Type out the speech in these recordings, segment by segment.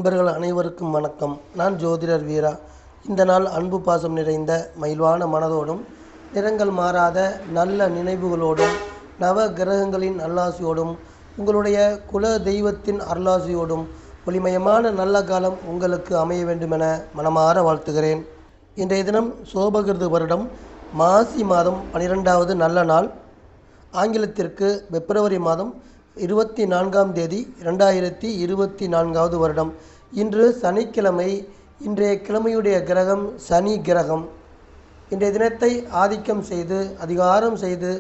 அன்பர்கள் அனைவருக்கும் வணக்கம். நான் ஜோதிடர் வீரா. இந்த நாள் அன்பு பாசம் நிறைந்த மகிழ்வான மனதோடும் நிறங்கள் மாறாத நல்ல நினைவுகளோடும் நவ கிரகங்களின் நல்லாசியோடும் உங்களுடைய குல தெய்வத்தின் அருளாசியோடும் ஒளிமயமான நல்ல காலம் உங்களுக்கு அமைய வேண்டுமென மனமாற வாழ்த்துகிறேன். இன்றைய தினம் சோபகிருது வருடம் மாசி மாதம் 12வது நல்ல நாள். ஆங்கிலத்திற்கு பிப்ரவரி மாதம் 24ஆம் தேதி 2024வது வருடம். இன்று சனிக்கிழமை. இன்றைய கிழமையுடைய கிரகம் சனி கிரகம். இன்றைய தினத்தை ஆதிக்கம் செய்து அதிகாரம் செய்து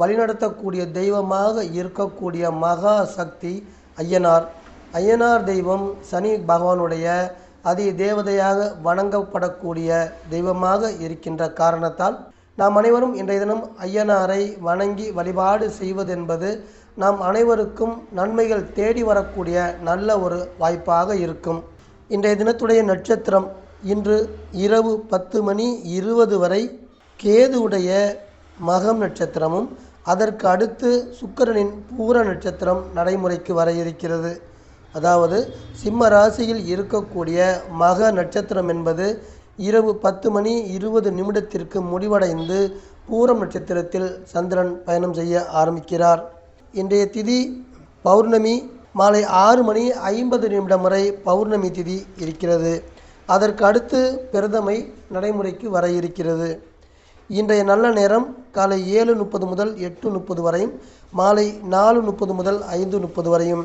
வழிநடத்தக்கூடிய தெய்வமாக இருக்கக்கூடிய மகா சக்தி ஐயனார். ஐயனார் தெய்வம் சனி பகவானுடைய அதி தேவதையாக வணங்கப்படக்கூடிய தெய்வமாக இருக்கின்ற காரணத்தால் நாம் அனைவரும் இன்றைய தினம் ஐயனாரை வணங்கி வழிபாடு செய்வதென்பது நாம் அனைவருக்கும் நன்மைகள் தேடி வரக்கூடிய நல்ல ஒரு வாய்ப்பாக இருக்கும். இன்றைய தினத்துடைய நட்சத்திரம் இன்று இரவு 10:20 வரை கேதுவுடைய மகம் நட்சத்திரமும் அதற்கு அடுத்து சுக்கிரனின் பூர நட்சத்திரம் நடைமுறைக்கு வர இருக்கிறது. அதாவது சிம்ம ராசியில் இருக்கக்கூடிய மக நட்சத்திரம் என்பது இரவு 10:20 முடிவடைந்து பூரம் நட்சத்திரத்தில் சந்திரன் பயணம் செய்ய ஆரம்பிக்கிறார். இன்றைய திதி பௌர்ணமி. மாலை 6:50 வரை பௌர்ணமி திதி இருக்கிறது. அதற்கு அடுத்து பிரதமை நடைமுறைக்கு வர இருக்கிறது. இன்றைய நல்ல நேரம் காலை 7:30 முதல் 8:30 வரையும், மாலை 4:30 முதல் 5:30 வரையும்.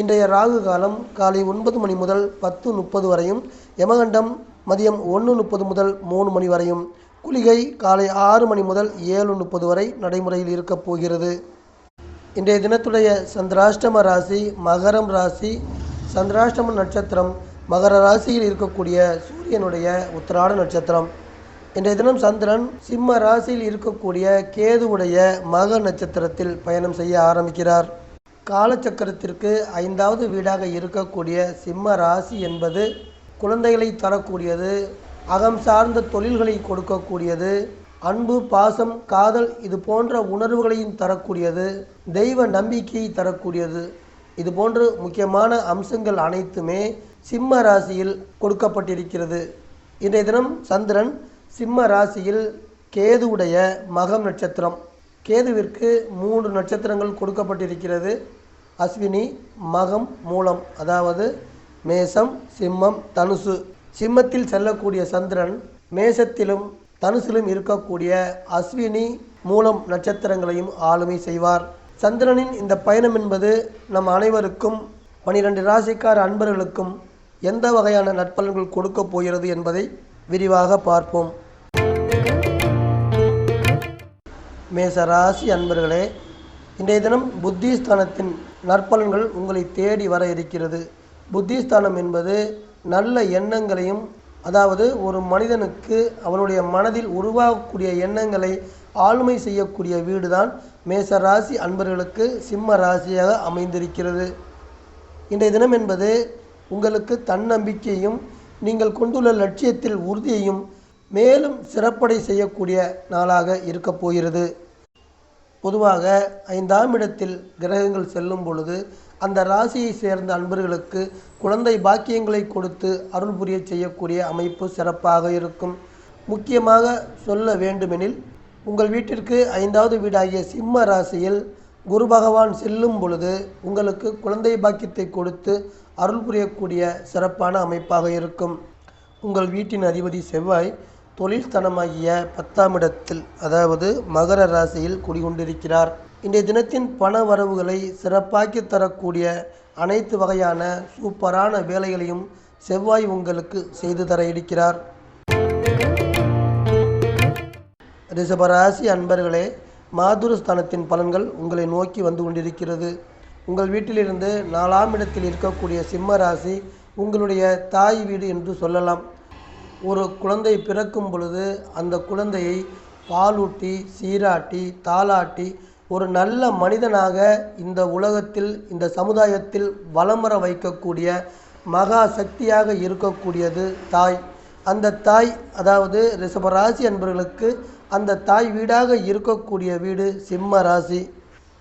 இன்றைய ராகு காலம் காலை 9 மணி முதல் 10:30 வரையும், யமகண்டம் மதியம் 1:30 முதல் 3 மணி வரையும், குளிகை காலை 6 மணி முதல் 7:30 வரை நடைமுறையில் இருக்கப் போகிறது. இன்றைய தினத்துடைய சந்திராஷ்டம ராசி மகரம் ராசி. சந்திராஷ்டம நட்சத்திரம் மகர ராசியில் இருக்கக்கூடிய சூரியனுடைய உத்திராட நட்சத்திரம். இன்றைய தினம் சந்திரன் சிம்ம ராசியில் இருக்கக்கூடிய கேதுவுடைய மக நட்சத்திரத்தில் பயணம் செய்ய ஆரம்பிக்கிறார். காலச்சக்கரத்திற்கு 5வது வீடாக இருக்கக்கூடிய சிம்ம ராசி என்பது குழந்தைகளை தரக்கூடியது, அகம் சார்ந்த தொழில்களை கொடுக்கக்கூடியது, அன்பு பாசம் காதல் இது போன்ற உணர்வுகளையும் தரக்கூடியது, தெய்வ நம்பிக்கையை தரக்கூடியது. இது போன்று முக்கியமான அம்சங்கள் அனைத்துமே சிம்ம ராசியில் கொடுக்கப்பட்டிருக்கிறது. இன்றைய தினம் சந்திரன் சிம்ம ராசியில் கேதுவுடைய மகம் நட்சத்திரம். கேதுவிற்கு 3 நட்சத்திரங்கள் கொடுக்கப்பட்டிருக்கிறது. அஸ்வினி, மகம், மூலம். அதாவது மேசம், சிம்மம், தனுசு. சிம்மத்தில் செல்லக்கூடிய சந்திரன் மேசத்திலும் தனுசிலும் இருக்கக்கூடிய அஸ்வினி, மூலம் நட்சத்திரங்களையும் ஆளுமை செய்வார். சந்திரனின் இந்த பயணம் என்பது நம் அனைவருக்கும் 12 ராசிக்கார அன்பர்களுக்கும் எந்த வகையான நற்பலன்கள் கொடுக்க போகிறது என்பதை விரிவாக பார்ப்போம். மேசராசி அன்பர்களே, இன்றைய தினம் புத்திஸ்தானத்தின் நற்பலன்கள் உங்களை தேடி வர இருக்கிறது. புத்திஸ்தானம் என்பது நல்ல எண்ணங்களையும், அதாவது ஒரு மனிதனுக்கு அவனுடைய மனதில் உருவாகக்கூடிய எண்ணங்களை ஆளுமை செய்யக்கூடிய வீடுதான் மேசராசி அன்பர்களுக்கு சிம்ம ராசியாக அமைந்திருக்கிறது. இன்றைய தினம் என்பது உங்களுக்கு தன்னம்பிக்கையும் நீங்கள் கொண்டுள்ள லட்சியத்தில் உறுதியையும் மேலும் சிறப்படை செய்யக்கூடிய நாளாக இருக்கப் போகிறது. பொதுவாக 5ஆம் இடத்தில் கிரகங்கள் செல்லும் பொழுது அந்த ராசியை சேர்ந்த அன்பர்களுக்கு குழந்தை பாக்கியங்களை கொடுத்து அருள் புரிய செய்யக்கூடிய அமைப்பு சிறப்பாக இருக்கும். முக்கியமாக சொல்ல வேண்டுமெனில், உங்கள் வீட்டிற்கு 5வது வீடாகிய சிம்ம ராசியில் குரு பகவான் செல்லும் பொழுது உங்களுக்கு குழந்தை பாக்கியத்தை கொடுத்து அருள் புரியக்கூடிய சிறப்பான அமைப்பாக இருக்கும். உங்கள் வீட்டின் அதிபதி செவ்வாய் தொழில் ஸ்தானமாகிய 10ஆம் இடத்தில், அதாவது மகர ராசியில் குடிகொண்டிருக்கிறார். இன்றைய தினத்தின் பண வரவுகளை சிறப்பாக்கி தரக்கூடிய அனைத்து வகையான சூப்பரான வேலைகளையும் செவ்வாய் உங்களுக்கு செய்து தர இருக்கிறார். ரிஷபராசி அன்பர்களே, மாதுருஸ்தானத்தின் பலன்கள் உங்களை நோக்கி வந்து கொண்டிருக்கிறது. உங்கள் வீட்டிலிருந்து 4ஆம் இடத்தில் இருக்கக்கூடிய சிம்ம ராசி உங்களுடைய தாய் வீடு என்று சொல்லலாம். ஒரு குழந்தை பிறக்கும் பொழுது அந்த குழந்தையை பாலூட்டி சீராட்டி தாளாட்டி ஒரு நல்ல மனிதனாக இந்த உலகத்தில் இந்த சமுதாயத்தில் வளமர வைக்கக்கூடிய மகா சக்தியாக இருக்கக்கூடியது தாய். அந்த தாய், அதாவது ரிஷபராசி அன்பர்களுக்கு அந்த தாய் வீடாக இருக்கக்கூடிய வீடு சிம்ம ராசி.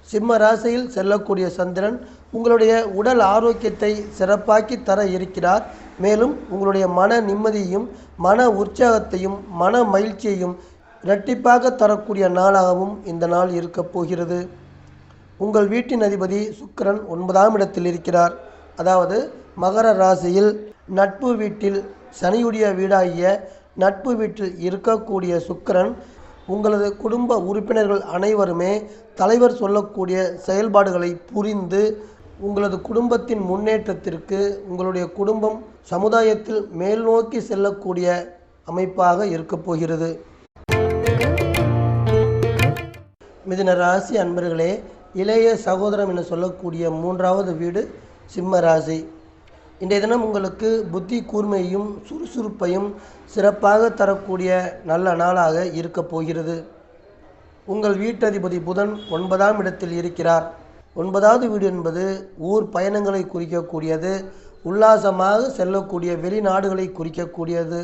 சிம்ம ராசியில் செல்லக்கூடிய சந்திரன் உங்களுடைய உடல் ஆரோக்கியத்தை சிறப்பாக்கி தர இருக்கிறார். மேலும் உங்களுடைய மன நிம்மதியையும் மன உற்சாகத்தையும் மன மகிழ்ச்சியையும் இரட்டிப்பாக தரக்கூடிய நாளாகவும் இந்த நாள் இருக்கப் போகிறது. உங்கள் வீட்டின் அதிபதி சுக்கிரன் 9ஆம் இடத்தில் இருக்கிறார். அதாவது மகர ராசியில் நட்பு வீட்டில் சனியுடைய வீடாகிய நட்பு வீட்டில் இருக்கக்கூடிய சுக்கிரன் உங்களது குடும்ப உறுப்பினர்கள் அனைவருமே தலைவர் சொல்லக்கூடிய செயல்பாடுகளை புரிந்து உங்களது குடும்பத்தின் முன்னேற்றத்திற்கு உங்களுடைய குடும்பம் சமுதாயத்தில் மேல் நோக்கி செல்லக்கூடிய அமைப்பாக இருக்கப் போகிறது. மிதுன ராசி அன்பர்களே, இளைய சகோதரம் என சொல்லக்கூடிய 3வது வீடு சிம்ம ராசி. இன்றைய தினம் உங்களுக்கு புத்தி கூர்மையும் சுறுசுறுப்பையும் சிறப்பாக தரக்கூடிய நல்ல நாளாக இருக்கப் போகிறது. உங்கள் வீட்டதிபதி புதன் 9ஆம் இடத்தில் இருக்கிறார். 9வது வீடு என்பது ஊர் பயணங்களை குறிக்கக்கூடியது, உல்லாசமாக செல்லக்கூடிய வெளிநாடுகளை குறிக்கக்கூடியது.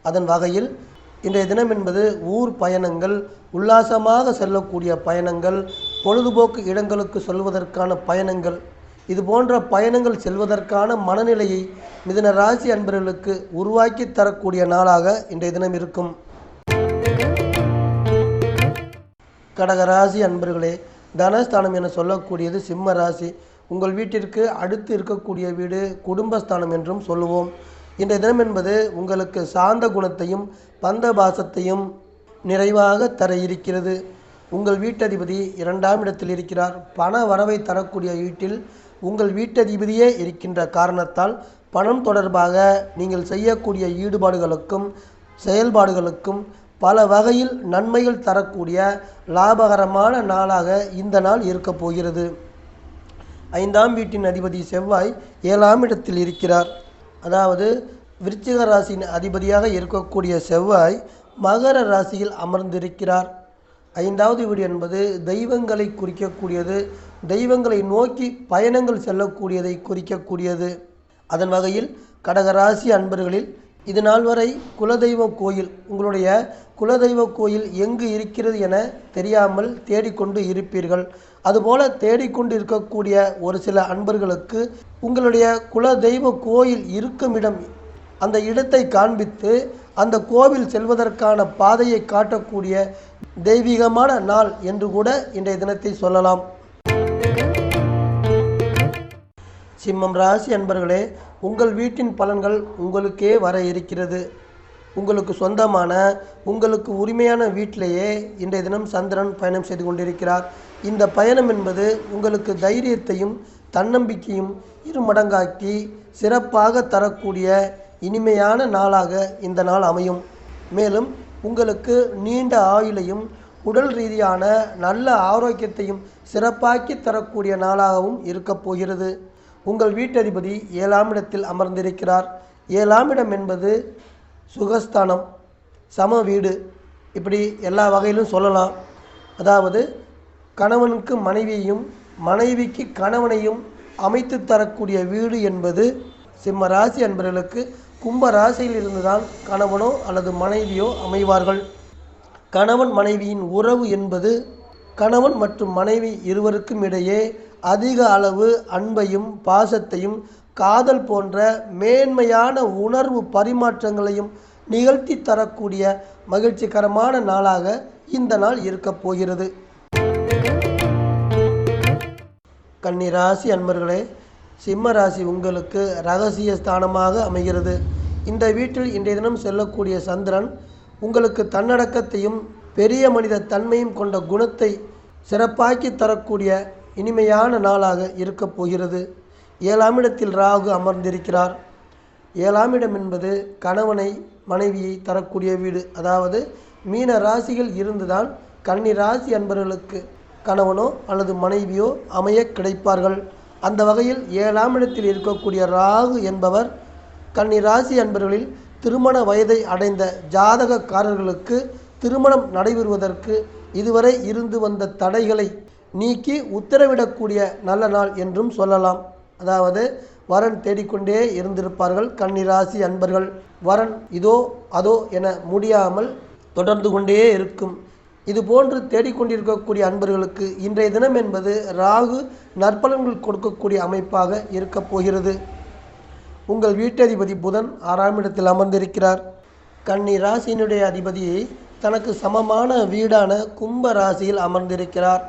அதன் வகையில் இன்றைய தினம் என்பது ஊர் பயணங்கள், உல்லாசமாக செல்லக்கூடிய பயணங்கள், பொழுதுபோக்கு இடங்களுக்கு செல்வதற்கான பயணங்கள், இது போன்ற பயணங்கள் செல்வதற்கான மனநிலையை மிதுன ராசி அன்பர்களுக்கு உருவாக்கி தரக்கூடிய நாளாக இன்றைய தினம் இருக்கும். கடகராசி அன்பர்களே, தனஸ்தானம் என சொல்லக்கூடியது சிம்ம ராசி. உங்கள் வீட்டிற்கு அடுத்து இருக்கக்கூடிய வீடு குடும்பஸ்தானம் என்றும் சொல்லுவோம். இன்றைய தினம் என்பது உங்களுக்கு சாந்த குணத்தையும் பந்தபாசத்தையும் நிறைவாக தர இருக்கிறது. உங்கள் வீட்டதிபதி 2ஆம் இடத்தில் இருக்கிறார். பண வரவை தரக்கூடிய வீட்டில் உங்கள் வீட்டதிபதியே இருக்கின்ற காரணத்தால் பணம் தொடர்பாக நீங்கள் செய்யக்கூடிய ஈடுபாடுகளுக்கும் செயல்பாடுகளுக்கும் பல வகையில் நன்மைகள் தரக்கூடிய லாபகரமான நாளாக இந்த நாள் இருக்கப் போகிறது. 5ஆம் வீட்டின் அதிபதி செவ்வாய் 7ஆம் இடத்தில் இருக்கிறார். அதாவது விருச்சிக ராசியின் அதிபதியாக இருக்கக்கூடிய செவ்வாய் மகர ராசியில் அமர்ந்திருக்கிறார். 5வது வீடு என்பது தெய்வங்களை குறிக்கக்கூடியது, தெய்வங்களை நோக்கி பயணங்கள் செல்லக்கூடியதை குறிக்கக்கூடியது. அதன் வகையில் கடகராசி அன்பர்களில் இது நாள் வரை குலதெய்வ கோயில், உங்களுடைய குலதெய்வ கோயில் எங்கு இருக்கிறது என தெரியாமல் தேடிக்கொண்டு இருப்பீர்கள். அதுபோல தேடிக்கொண்டு இருக்கக்கூடிய ஒரு சில அன்பர்களுக்கு உங்களுடைய குலதெய்வ கோயில் இருக்கும் இடம், அந்த இடத்தை காண்பித்து அந்த கோவில் செல்வதற்கான பாதையை காட்டக்கூடிய தெய்வீகமான நாள் என்று கூட இன்றைய தினத்தை சொல்லலாம். சிம்மம் ராசி அன்பர்களே, உங்கள் வீட்டின் பலன்கள் உங்களுக்கே வர இருக்கிறது. உங்களுக்கு சொந்தமான உங்களுக்கு உரிமையான வீட்டிலேயே இன்றைய தினம் சந்திரன் பயணம் செய்து கொண்டிருக்கிறார். இந்த பயணம் என்பது உங்களுக்கு தைரியத்தையும் தன்னம்பிக்கையும் இருமடங்காக்கி சிறப்பாக தரக்கூடிய இனிமையான நாளாக இந்த நாள் அமையும். மேலும் உங்களுக்கு நீண்ட ஆயுளையும் உடல் ரீதியான நல்ல ஆரோக்கியத்தையும் சிறப்பாக்கி தரக்கூடிய நாளாகவும் இருக்கப் போகிறது. உங்கள் வீட்டதிபதி 7ஆம் இடத்தில் அமர்ந்திருக்கிறார். 7ஆம் இடம் என்பது சுகஸ்தானம், சம வீடு, இப்படி எல்லா வகையிலும் சொல்லலாம். அதாவது கணவனுக்கு மனைவியையும் மனைவிக்கு கணவனையும் அமைத்து தரக்கூடிய வீடு என்பது சிம்ம ராசி அன்பர்களுக்கு கும்ப ராசியில் இருந்துதான் கணவனோ அல்லது மனைவியோ அமைவார்கள். கணவன் மனைவியின் உறவு என்பது கணவன் மற்றும் மனைவி இருவருக்கும் இடையே அதிக அளவு அன்பையும் பாசத்தையும் காதல் போன்ற மேன்மையான உணர்வு பரிமாற்றங்களையும் நிகழ்த்தி தரக்கூடிய மகிழ்ச்சிகரமான நாளாக இந்த நாள் இருக்கப் போகிறது. கன்னிராசி அன்பர்களே, சிம்ம ராசி உங்களுக்கு இரகசிய ஸ்தானமாக அமைகிறது. இந்த வீட்டில் இன்றைய தினம் செல்லக்கூடிய சந்திரன் உங்களுக்கு தன்னடக்கத்தையும் பெரிய மனித தன்மையும் கொண்ட குணத்தை சிறப்பாக்கி தரக்கூடிய இனிமையான நாளாக இருக்கப் போகிறது. 7ஆம் இடத்தில் ராகு அமர்ந்திருக்கிறார். 7ஆம் இடம் என்பது கணவனை மனைவியை தரக்கூடிய வீடு. அதாவது மீன ராசிகள் இருந்துதான் கன்னி ராசி அன்பர்களுக்கு கணவனோ அல்லது மனைவியோ அமைய கிடைப்பார்கள். அந்த வகையில் 7ஆம் இடத்தில் இருக்கக்கூடிய ராகு என்பவர் கன்னி ராசி அன்பர்களில் திருமண வயதை அடைந்த ஜாதகக்காரர்களுக்கு திருமணம் நடைபெறுவதற்கு இதுவரை இருந்து வந்த தடைகளை நீக்கி உத்தரவிடக்கூடிய நல்ல நாள் என்றும் சொல்லலாம். அதாவது வரன் தேடிக்கொண்டே இருந்திருப்பார்கள் கன்னிராசி அன்பர்கள். வரன் இதோ அதோ என முடியாமல் தொடர்ந்து கொண்டே இருக்கும். இதுபோன்று தேடிக்கொண்டிருக்கக்கூடிய அன்பர்களுக்கு இன்றைய தினம் என்பது ராகு நற்பலன்கள் கொடுக்கக்கூடிய அமைப்பாக இருக்கப் போகிறது. உங்கள் வீட்டதிபதி புதன் 6ஆம் இடத்தில் அமர்ந்திருக்கிறார். கன்னி ராசியினுடைய அதிபதியை தனக்கு சமமான வீடான கும்ப ராசியில் அமர்ந்திருக்கிறார்.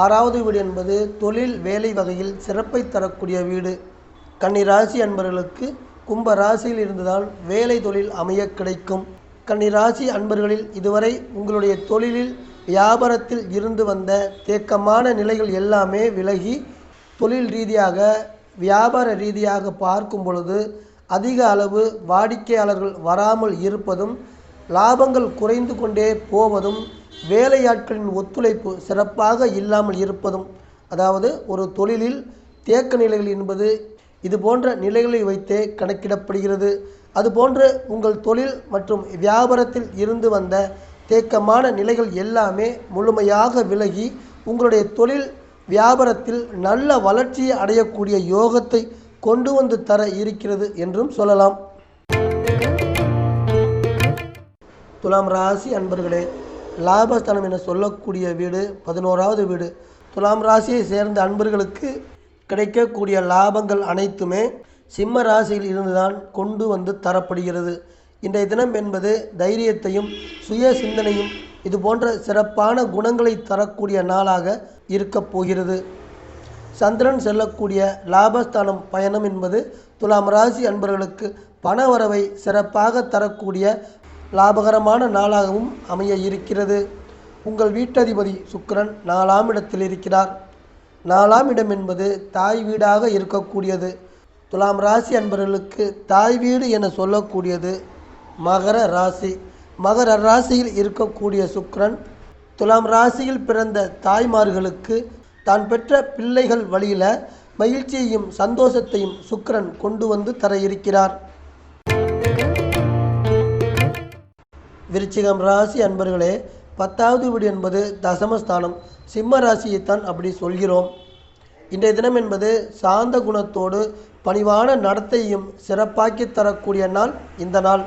6வது வீடு என்பது தொழில் வேலை வகையில் சிறப்பை தரக்கூடிய வீடு. கன்னி ராசி அன்பர்களுக்கு கும்ப ராசியில் இருந்துதான் வேலை தொழில் அமைய கிடைக்கும். கன்னி ராசி அன்பர்களில் இதுவரை உங்களுடைய தொழிலில் வியாபாரத்தில் இருந்து வந்த தேக்கமான நிலைகள் எல்லாமே விலகி தொழில் ரீதியாக வியாபார ரீதியாக பார்க்கும் பொழுது அதிக அளவு வாடிக்கையாளர்கள் வராமல் இருப்பதும், லாபங்கள் குறைந்து கொண்டே போவதும், வேலையாட்களின் ஒத்துழைப்பு சிறப்பாக இல்லாமல் இருப்பதும், அதாவது ஒரு தொழிலில் தேக்க நிலைகள் என்பது இது போன்ற நிலைகளை வைத்தே கணக்கிடப்படுகிறது. அதுபோன்று உங்கள் தொழில் மற்றும் வியாபாரத்தில் இருந்து வந்த தேக்கமான நிலைகள் எல்லாமே முழுமையாக விலகி உங்களுடைய தொழில் வியாபாரத்தில் நல்ல வளர்ச்சியை அடையக்கூடிய யோகத்தை கொண்டு வந்து தர இருக்கிறது என்றும் சொல்லலாம். துலாம் ராசி அன்பர்களே, லாபஸ்தானம் என சொல்லக்கூடிய வீடு 11வது வீடு. துலாம் ராசியை சேர்ந்த அன்பர்களுக்கு கிடைக்கக்கூடிய லாபங்கள் அனைத்துமே சிம்ம ராசியில் இருந்துதான் கொண்டு வந்து தரப்படுகிறது. இன்றைய தினம் என்பது தைரியத்தையும் சுய சிந்தனையும் இது போன்ற சிறப்பான குணங்களை தரக்கூடிய நாளாக இருக்கப் போகிறது. சந்திரன் செல்லக்கூடிய லாபஸ்தானம் பயணம் என்பது துலாம் ராசி அன்பர்களுக்கு பணவரவை சிறப்பாக தரக்கூடிய லாபகரமான நாளாகவும் அமைய இருக்கிறது. உங்கள் வீட்டதிபதி சுக்கிரன் 4ஆம் இடத்தில் இருக்கிறார். 4ஆம் இடம் என்பது தாய் வீடாக இருக்கக்கூடியது. துலாம் ராசி அன்பர்களுக்கு தாய் வீடு என சொல்லக்கூடியது மகர ராசி. மகர ராசியில் இருக்கக்கூடிய சுக்கிரன் துலாம் ராசியில் பிறந்த தாய்மார்களுக்கு தான் பெற்ற பிள்ளைகள் வழியில் மகிழ்ச்சியையும் சந்தோஷத்தையும் சுக்கிரன் கொண்டு வந்து தர இருக்கிறார். விருச்சிகம் ராசி அன்பர்களே, 10வது வீடு என்பது தசமஸ்தானம். சிம்ம ராசியைத்தான் அப்படி சொல்கிறோம். இன்றைய தினம் என்பது சாந்த குணத்தோடு பணிவான நடத்தையும் சிறப்பாக்கி தரக்கூடிய நாள் இந்த நாள்.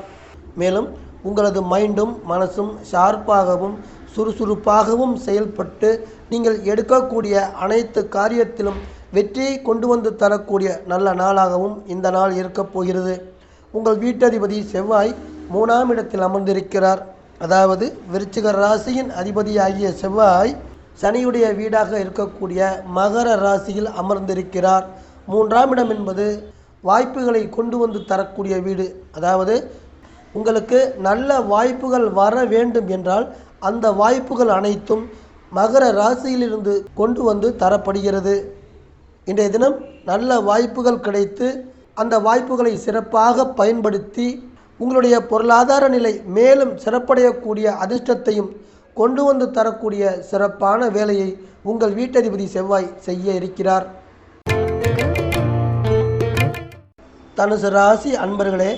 மேலும் உங்களது மைண்டும் மனசும் ஷார்ப்பாகவும் சுறுசுறுப்பாகவும் செயல்பட்டு நீங்கள் எடுக்கக்கூடிய அனைத்து காரியத்திலும் வெற்றியை கொண்டு வந்து தரக்கூடிய நல்ல நாளாகவும் இந்த நாள் இருக்கப் போகிறது. உங்கள் வீட்டதிபதி செவ்வாய் 3ஆம் இடத்தில் அமர்ந்திருக்கிறார். அதாவது விருச்சிக ராசியின் அதிபதியாகிய செவ்வாய் சனியுடைய வீடாக இருக்கக்கூடிய மகர ராசியில் அமர்ந்திருக்கிறார். 3ஆம் இடம் என்பது வாய்ப்புகளை கொண்டு வந்து தரக்கூடிய வீடு. அதாவது உங்களுக்கு நல்ல வாய்ப்புகள் வர வேண்டும் என்றால் அந்த வாய்ப்புகள் அனைத்தும் மகர ராசியிலிருந்து கொண்டு வந்து தரப்படுகிறது. இன்றைய தினம் நல்ல வாய்ப்புகள் கிடைத்து அந்த வாய்ப்புகளை சிறப்பாக பயன்படுத்தி உங்களுடைய பொருளாதார நிலை மேலும் சிறப்படையக்கூடிய அதிர்ஷ்டத்தையும் கொண்டு வந்து தரக்கூடிய சிறப்பான வேலையை உங்கள் வீட்டதிபதி செவ்வாய் செய்ய இருக்கிறார். தனுசு ராசி அன்பர்களே,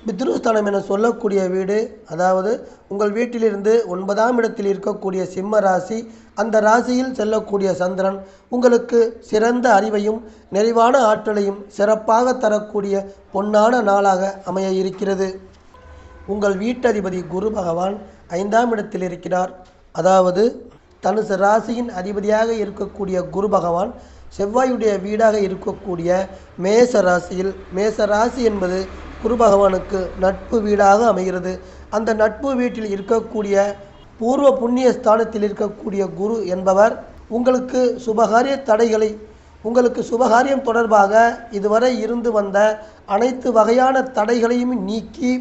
பித்ருஸ்தானம் என சொல்லக்கூடிய வீடு, அதாவது உங்கள் வீட்டிலிருந்து 9ஆம் இடத்தில் இருக்கக்கூடிய சிம்ம ராசி, அந்த ராசியில் செல்லக்கூடிய சந்திரன் உங்களுக்கு சிறந்த அறிவையும் நிறைவான ஆற்றலையும் சிறப்பாக தரக்கூடிய பொன்னான நாளாக அமைய இருக்கிறது. உங்கள் வீட்டதிபதி குரு பகவான் 5ஆம் இடத்தில் இருக்கிறார். அதாவது தனுசு ராசியின் அதிபதியாக இருக்கக்கூடிய குரு பகவான் செவ்வாயுடைய வீடாக இருக்கக்கூடிய மேச ராசியில், மேச ராசி என்பது குரு பகவானுக்கு நட்பு வீடாக அமைகிறது. அந்த நட்பு வீட்டில் இருக்கக்கூடிய பூர்வ புண்ணிய ஸ்தானத்தில் இருக்கக்கூடிய குரு என்பவர் உங்களுக்கு சுபகாரிய தடைகளை, உங்களுக்கு சுபகாரியம் தொடர்பாக இதுவரை இருந்து வந்த அனைத்து வகையான தடைகளையும் நீக்கி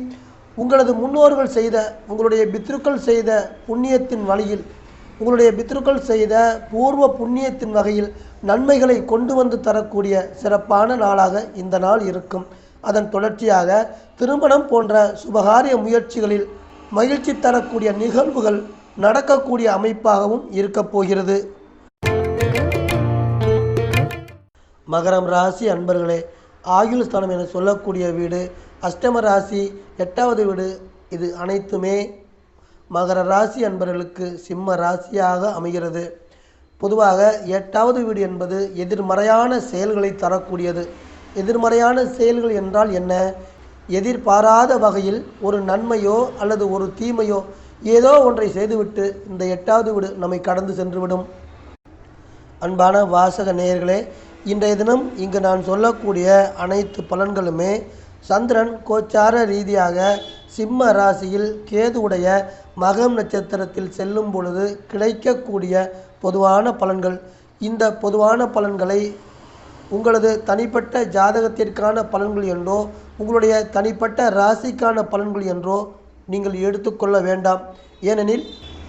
உங்களது முன்னோர்கள் செய்த, உங்களுடைய பித்ருக்கள் செய்த புண்ணியத்தின் வழியில், உங்களுடைய பித்ருக்கள் செய்த பூர்வ புண்ணியத்தின் வகையில் நன்மைகளை கொண்டு வந்து தரக்கூடிய சிறப்பான நாளாக இந்த நாள் இருக்கும். அதன் தொடர்ச்சியாக திருமணம் போன்ற சுபகாரிய முயற்சிகளில் மகிழ்ச்சி தரக்கூடிய நிகழ்வுகள் நடக்கக்கூடிய அமைப்பாகவும் இருக்கப் போகிறது. மகரம் ராசி அன்பர்களே, ஆயுள் ஸ்தானம் என சொல்லக்கூடிய வீடு அஷ்டம ராசி, 8வது வீடு, இது அனைத்துமே மகர ராசி அன்பர்களுக்கு சிம்ம ராசியாக அமைகிறது. பொதுவாக 8வது வீடு என்பது எதிர்மறையான செயல்களை தரக்கூடியது. எதிர்மறையான செயல்கள் என்றால் என்ன? எதிர்பாராத வகையில் ஒரு நன்மையோ அல்லது ஒரு தீமையோ ஏதோ ஒன்றை செய்துவிட்டு இந்த 8வது வீடு நம்மை கடந்து சென்றுவிடும். அன்பான வாசக நேயர்களே, இன்றைய தினம் இங்கு நான் சொல்லக்கூடிய அனைத்து பலன்களுமே சந்திரன் கோச்சார ரீதியாக சிம்ம ராசியில் கேதுவுடைய மகம் நட்சத்திரத்தில் செல்லும் பொழுது கிடைக்கக்கூடிய பொதுவான பலன்கள். இந்த பொதுவான பலன்களை உங்களது தனிப்பட்ட ஜாதகத்திற்கான பலன்கள் என்றோ உங்களுடைய தனிப்பட்ட ராசிக்கான பலன்கள் என்றோ நீங்கள் எடுத்துக்கொள்ள வேண்டாம். ஏனெனில்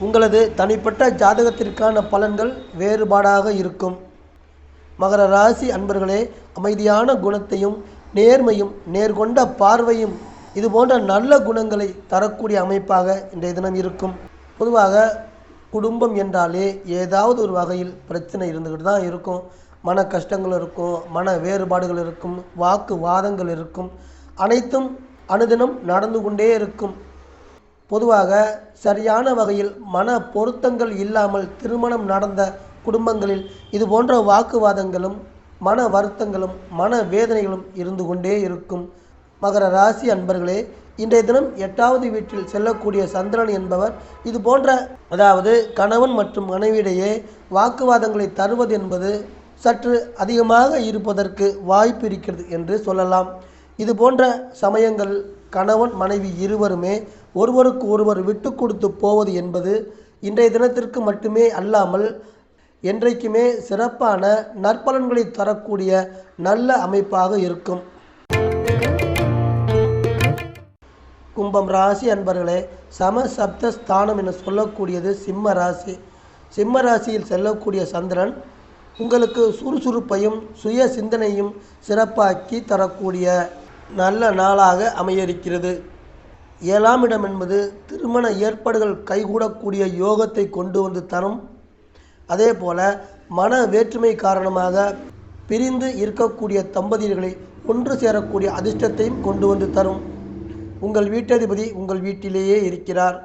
உங்களது தனிப்பட்ட ஜாதகத்திற்கான பலன்கள் வேறுபாடாக இருக்கும். மகர ராசி அன்பர்களே, அமைதியான குணத்தையும் நேர்மையும் நேர்கொண்ட பார்வையும் இது போன்ற நல்ல குணங்களை தரக்கூடிய அமைப்பாக இன்றைய தினம் இருக்கும். பொதுவாக குடும்பம் என்றாலே ஏதாவது ஒரு வகையில் பிரச்சனை இருந்துக்கிட்டு தான் இருக்கும். மன கஷ்டங்கள் இருக்கும், மன வேறுபாடுகள் இருக்கும், வாக்குவாதங்கள் இருக்கும், அனைத்தும் அனுதினம் நடந்து கொண்டே இருக்கும். பொதுவாக சரியான வகையில் மன பொருத்தங்கள் இல்லாமல் திருமணம் நடந்த குடும்பங்களில் இது போன்ற வாக்குவாதங்களும் மன வருத்தங்களும் மன வேதனைகளும் இருந்து கொண்டே இருக்கும். மகர ராசி அன்பர்களே, இன்றைய தினம் 8வது வீட்டில் செல்லக்கூடிய சந்திரன் என்பவர் இது போன்ற அதாவது கணவன் மற்றும் மனைவியிடையே வாக்குவாதங்களை தருவது என்பது சற்று அதிகமாக இருப்பதற்கு வாய்ப்பு இருக்கிறது என்று சொல்லலாம். இது போன்ற சமயங்கள் கணவன் மனைவி இருவருமே ஒருவருக்கு ஒருவர் விட்டு கொடுத்து போவது என்பது இன்றைய தினத்திற்கு மட்டுமே அல்லாமல் என்றைக்குமே சிறப்பான நற்பலன்களை தரக்கூடிய நல்ல அமைப்பாக இருக்கும். கும்பம் ராசி அன்பர்களே, சமசப்த ஸ்தானம் என சொல்லக்கூடியது சிம்ம ராசி. சிம்ம ராசியில் செல்லக்கூடிய சந்திரன் உங்களுக்கு சுறுசுறுப்பையும் சுய சிந்தனையும் சிறப்பாக்கி தரக்கூடிய நல்ல நாளாக அமைய இருக்கிறது. 7ஆம் இடம் என்பது திருமண ஏற்பாடுகள் கைகூடக்கூடிய யோகத்தை கொண்டு வந்து தரும். அதே போல மன வேற்றுமை காரணமாக பிரிந்து இருக்கக்கூடிய தம்பதியர்களை ஒன்று சேரக்கூடிய அதிர்ஷ்டத்தையும் கொண்டு வந்து தரும். உங்கள் வீட்டதிபதி உங்கள் வீட்டிலேயே இருக்கிறார்.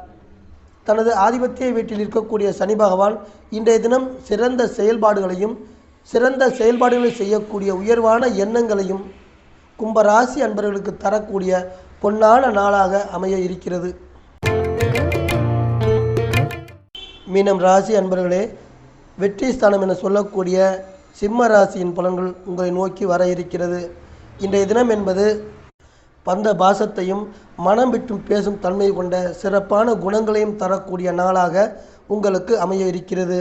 தனது ஆதிபத்திய வீட்டில் இருக்கக்கூடிய சனி பகவான் இன்றைய தினம் சிறந்த செயல்பாடுகளை செய்யக்கூடிய உயர்வான எண்ணங்களையும் கும்பராசி அன்பர்களுக்கு தரக்கூடிய பொன்னான நாளாக அமைய இருக்கிறது. மீனம் ராசி அன்பர்களே, வெற்றி ஸ்தானம் என சொல்லக்கூடிய சிம்ம ராசியின் பலன்கள் உங்களை நோக்கி வர இருக்கிறது. இன்றைய தினம் என்பது பந்த பாசத்தையும் மனம் விட்டும் பேசும் தன்மை கொண்ட சிறப்பான குணங்களையும் தரக்கூடிய நாளாக உங்களுக்கு அமைய இருக்கிறது.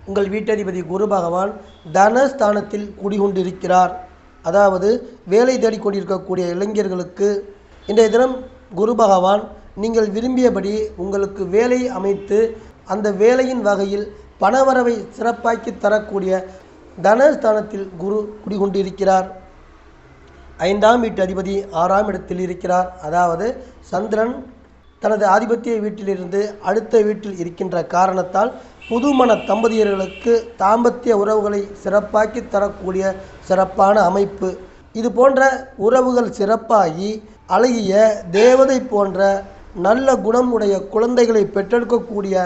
உங்கள் வீட்டதிபதி குரு பகவான் தனஸ்தானத்தில் குடிகொண்டிருக்கிறார். அதாவது வேலை தேடிக்கொண்டிருக்கக்கூடிய இளைஞர்களுக்கு இன்றைய தினம் குரு பகவான் நீங்கள் விரும்பியபடி உங்களுக்கு வேலையை அமைத்து அந்த வேலையின் வகையில் பணவரவை சிறப்பாக்கி தரக்கூடிய தனஸ்தானத்தில் குரு குடிகொண்டிருக்கிறார். 5ஆம் வீட்டு அதிபதி 6ஆம் இடத்தில் இருக்கிறார். அதாவது சந்திரன் தனது ஆதிபத்திய வீட்டிலிருந்து அடுத்த வீட்டில் இருக்கின்ற காரணத்தால் புதுமண தம்பதியர்களுக்கு தாம்பத்திய உறவுகளை சிறப்பாக்கி தரக்கூடிய சிறப்பான அமைப்பு. இது போன்ற உறவுகள் சிறப்பாகி அழகிய தேவதை போன்ற நல்ல குணம் உடைய குழந்தைகளை பெற்றெடுக்கக்கூடிய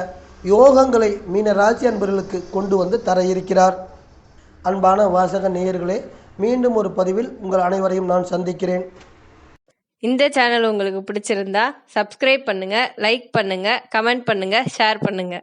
யோகங்களை மீன ராசி அன்பர்களுக்கு கொண்டு வந்து தர இருக்கிறார். அன்பான வாசக நேயர்களே, மீண்டும் ஒரு பதிவில் உங்கள் அனைவரையும் நான் சந்திக்கிறேன். இந்த சேனல் உங்களுக்கு பிடிச்சிருந்தா சப்ஸ்கிரைப் பண்ணுங்க, லைக் பண்ணுங்க, கமெண்ட் பண்ணுங்க, ஷேர் பண்ணுங்க.